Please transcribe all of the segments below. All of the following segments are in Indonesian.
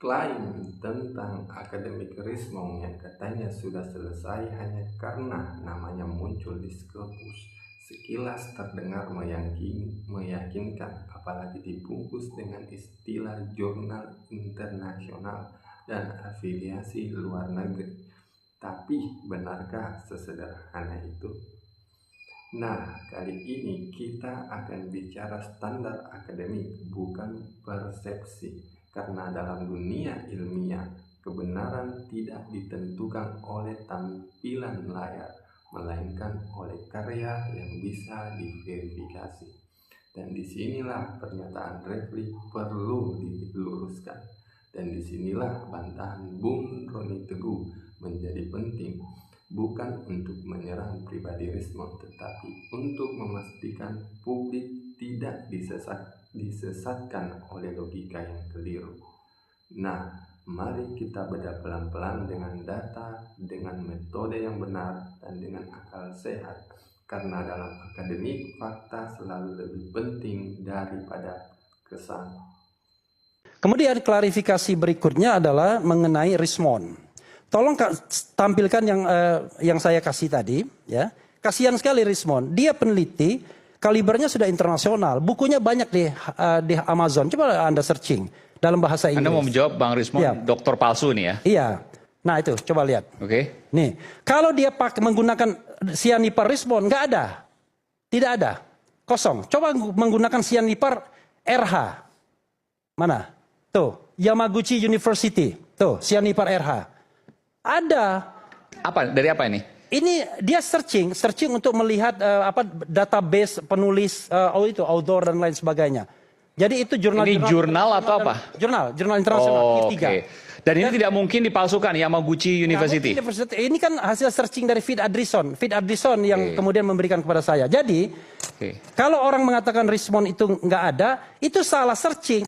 Klaim tentang akademik Rismond yang katanya sudah selesai hanya karena namanya muncul di Scopus sekilas terdengar meyakinkan, apalagi dibungkus dengan istilah jurnal internasional dan afiliasi luar negeri. Tapi benarkah sesederhana itu? Nah, kali ini kita akan bicara standar akademik, bukan persepsi. Karena dalam dunia ilmiah, kebenaran tidak ditentukan oleh tampilan layar, melainkan oleh karya yang bisa diverifikasi. Dan disinilah pernyataan Refli perlu diluruskan. Dan disinilah bantahan Bung Roni Teguh menjadi penting, bukan untuk menyerang pribadi Rismond, tetapi untuk memastikan publik tidak disesatkan oleh logika yang keliru. Nah, mari kita bedah pelan-pelan dengan data, dengan metode yang benar, dan dengan akal sehat. Karena dalam akademik, fakta selalu lebih penting daripada kesan. Kemudian klarifikasi berikutnya adalah mengenai Rismond. Tolong tampilkan yang saya kasih tadi, ya. Kasihan sekali Rismond. Dia peneliti, kalibernya sudah internasional. Bukunya banyak di Amazon. Coba Anda searching dalam bahasa Inggris. Anda mau menjawab Bang Rismond, ya. Dokter palsu nih ya? Iya. Nah itu, coba lihat. Oke. Nih, kalau dia menggunakan cyanipar Rismond, nggak ada. Tidak ada. Kosong. Coba menggunakan cyanipar RH. Mana? Tuh, Yamaguchi University. Tuh, cyanipar RH. Ada. Apa? Dari apa ini? Ini dia searching untuk melihat database penulis, author dan lain sebagainya. Jadi itu jurnal. Ini jurnal atau apa? Jurnal internasional. Oke. Dan ini tidak mungkin dipalsukan, Yamaguchi University. Ini kan hasil searching dari Fit Adrison yang kemudian memberikan kepada saya. Jadi kalau orang mengatakan Rismond itu nggak ada, itu salah searching.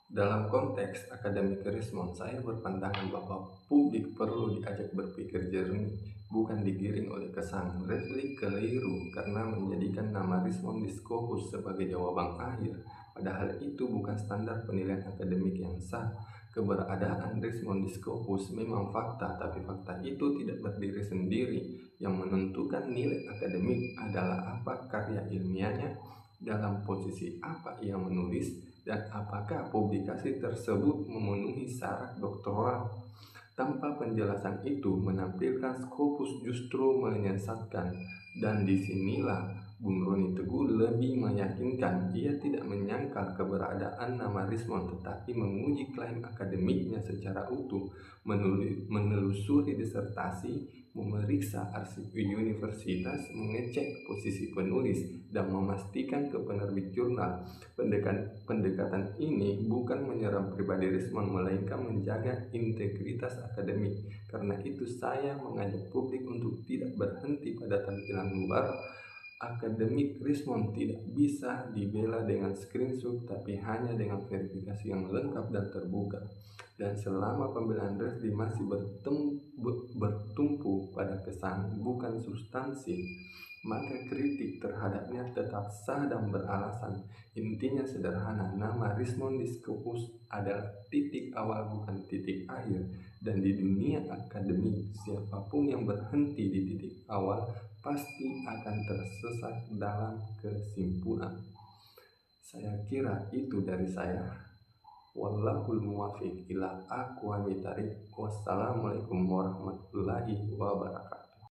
Dalam konteks akademik Rismond, saya berpandangan bahwa publik perlu diajak berpikir jernih, bukan digiring oleh kesan. Refli keliru karena menjadikan nama Rismond di Scopus sebagai jawaban akhir, padahal itu bukan standar penilaian akademik yang sah. Keberadaan Rismond di Scopus memang fakta, tapi fakta itu tidak berdiri sendiri. Yang menentukan nilai akademik adalah apa karya ilmiahnya, dalam posisi apa ia menulis, dan apakah publikasi tersebut memenuhi syarat doktoral. Tanpa penjelasan itu, menampilkan Scopus justru menyesatkan. Dan disinilah Bung Roni Teguh lebih meyakinkan. Ia tidak menyangkal keberadaan nama Rismond, tetapi menguji klaim akademiknya secara utuh, menelusuri disertasi, memeriksa arsip universitas, mengecek posisi penulis, dan memastikan ke penerbit jurnal. Pendekatan ini bukan menyerang pribadi Rismond, melainkan menjaga integritas akademik. Karena itu saya mengajak publik untuk tidak berhenti pada tampilan luar. Akademik Rismond tidak bisa dibela dengan screenshot, tapi hanya dengan verifikasi yang lengkap dan terbuka. Dan selama pembelaan Refli masih bertumpu pada kesan, bukan substansi, maka kritik terhadapnya tetap sah dan beralasan. Intinya sederhana, nama Rismond di Scopus adalah titik awal, bukan titik akhir. Dan di dunia akademik, siapapun yang berhenti di titik awal pasti akan tersesat dalam kesimpulan. Saya kira itu dari saya. Wallahul muwaffiq ila aqwamit thariq. Wassalamualaikum warahmatullahi wabarakatuh.